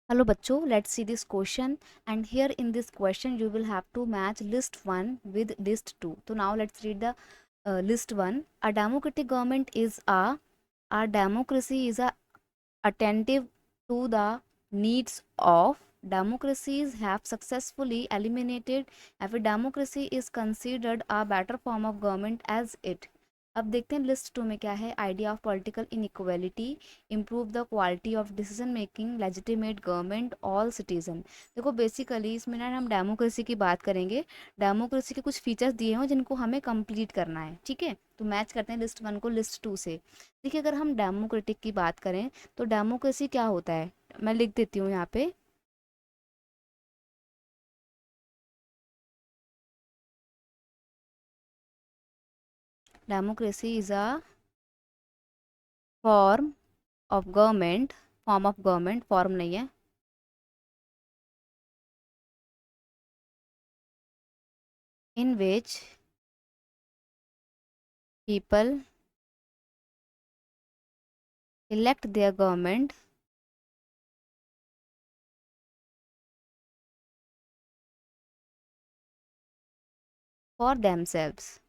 Hello bachcho, let's see this question, and here in this question you will have to match list 1 with list 2. So now let's read the list 1. A democratic government is our democracy is a attentive to the needs of democracies have successfully eliminated if a democracy is considered a better form of government as it. अब देखते हैं list 2 में क्या है. Idea of political inequality, improve the quality of decision making, legitimate government, all citizen. देखो basically इसमें ना हम डेमोक्रेसी की बात करेंगे. डेमोक्रेसी के कुछ फीचर्स दिए हैं जिनको हमें कंप्लीट करना है. ठीक है, तो मैच करते हैं लिस्ट 1 को लिस्ट 2 से. देखिए अगर हम डेमोक्रेटिक की बात करें तो डेमोक्रेसी क्या होता है, मैं लिख देती हूँ यहाँ पे. Democracy is a form of government, form of government, form नहीं है, in which people elect their government for themselves.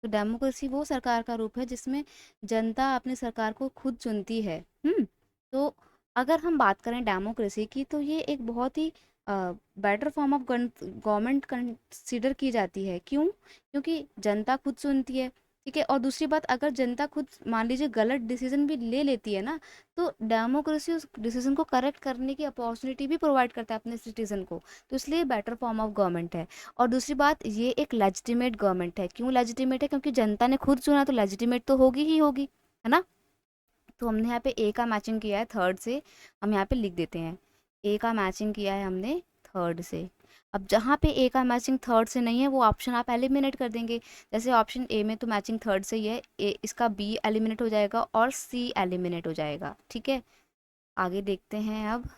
तो डेमोक्रेसी वो सरकार का रूप है जिसमें जनता अपनी सरकार को खुद चुनती है. तो अगर हम बात करें डेमोक्रेसी की तो ये एक बहुत ही better form of government consider की जाती है. क्यों? क्योंकि जनता खुद चुनती है. ठीक है, और दूसरी बात, अगर जनता खुद मान लीजिए गलत डिसीजन भी ले लेती है ना, तो डेमोक्रेसी उस डिसीजन को करेक्ट करने की अपॉर्चुनिटी भी प्रोवाइड करता है अपने सिटीजन को. तो इसलिए बेटर फॉर्म ऑफ गवर्नमेंट है. और दूसरी बात, ये एक लेजिटिमेट गवर्नमेंट है. क्यों लेजिटिमेट है? क्योंकि जनता ने खुद चुना तो लेजिटिमेट तो होगी ही होगी, है ना. तो हमने यहाँ पे ए का मैचिंग किया है थर्ड से, हम यहाँ पे लिख देते हैं ए का मैचिंग किया है हमने थर्ड से. अब जहाँ पे ए का मैचिंग थर्ड से नहीं है वो ऑप्शन आप एलिमिनेट कर देंगे. जैसे ऑप्शन ए में तो मैचिंग थर्ड से ही है, ए इसका बी एलिमिनेट हो जाएगा और सी एलिमिनेट हो जाएगा. ठीक है, आगे देखते हैं. अब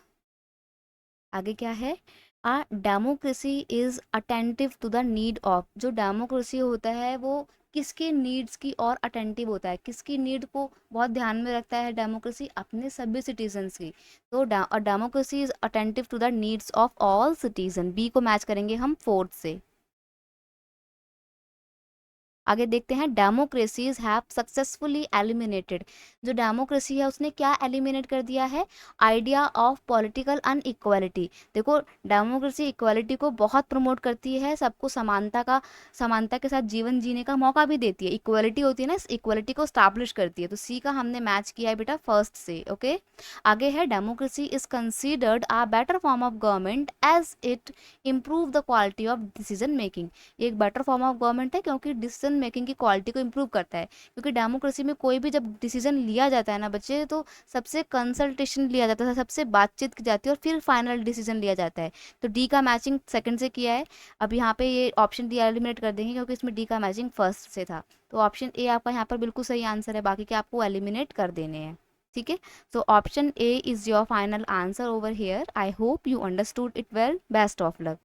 आगे क्या है, uh democracy is attentive to the need of. जो डेमोक्रेसी होता है वो किसके नीड्स की और अटेंटिव होता है, किसकी नीड को बहुत ध्यान में रखता है डेमोक्रेसी, अपने सभी सिटीजन्स की. तो democracy is attentive to the needs of all citizen. B को मैच करेंगे हम फोर्थ से. आगे देखते हैं, डेमोक्रेसीज हैव सक्सेसफुली एलिमिनेटेड. जो डेमोक्रेसी है उसने क्या एलिमिनेट कर दिया है? Idea of political inequality. देखो डेमोक्रेसी इक्वालिटी को बहुत प्रमोट करती है, सबको समानता के साथ जीवन जीने का मौका भी देती है. इक्वालिटी होती है ना, इस इक्वालिटी को स्टैब्लिश करती है. तो सी का हमने मैच किया है बेटा फर्स्ट से. ओके, आगे है, democracy is considered a better form of government as it improve the quality of decision making. ये एक बेटर फॉर्म ऑफ गवर्नमेंट है क्योंकि डिसीजन मेकिंग की क्वालिटी को इम्प्रूव करता है. क्योंकि डेमोक्रेसी में कोई भी जब डिसीजन लिया जाता है ना बच्चे, तो सबसे कंसल्टेशन लिया जाता है, सबसे बातचीत की जाती है और फिर फाइनल डिसीजन लिया जाता है. तो डी का मैचिंग सेकंड से किया है. अब यहाँ पे ये ऑप्शन डी एलिमिनेट कर देंगे क्योंकि इसमें डी का मैचिंग फर्स्ट से था. तो ऑप्शन ए आपका यहाँ पर बिल्कुल सही आंसर है, बाकी के आपको एलिमिनेट कर देने हैं. ठीक है, so option A is your final answer over here. I hope you understood it well. Best of luck.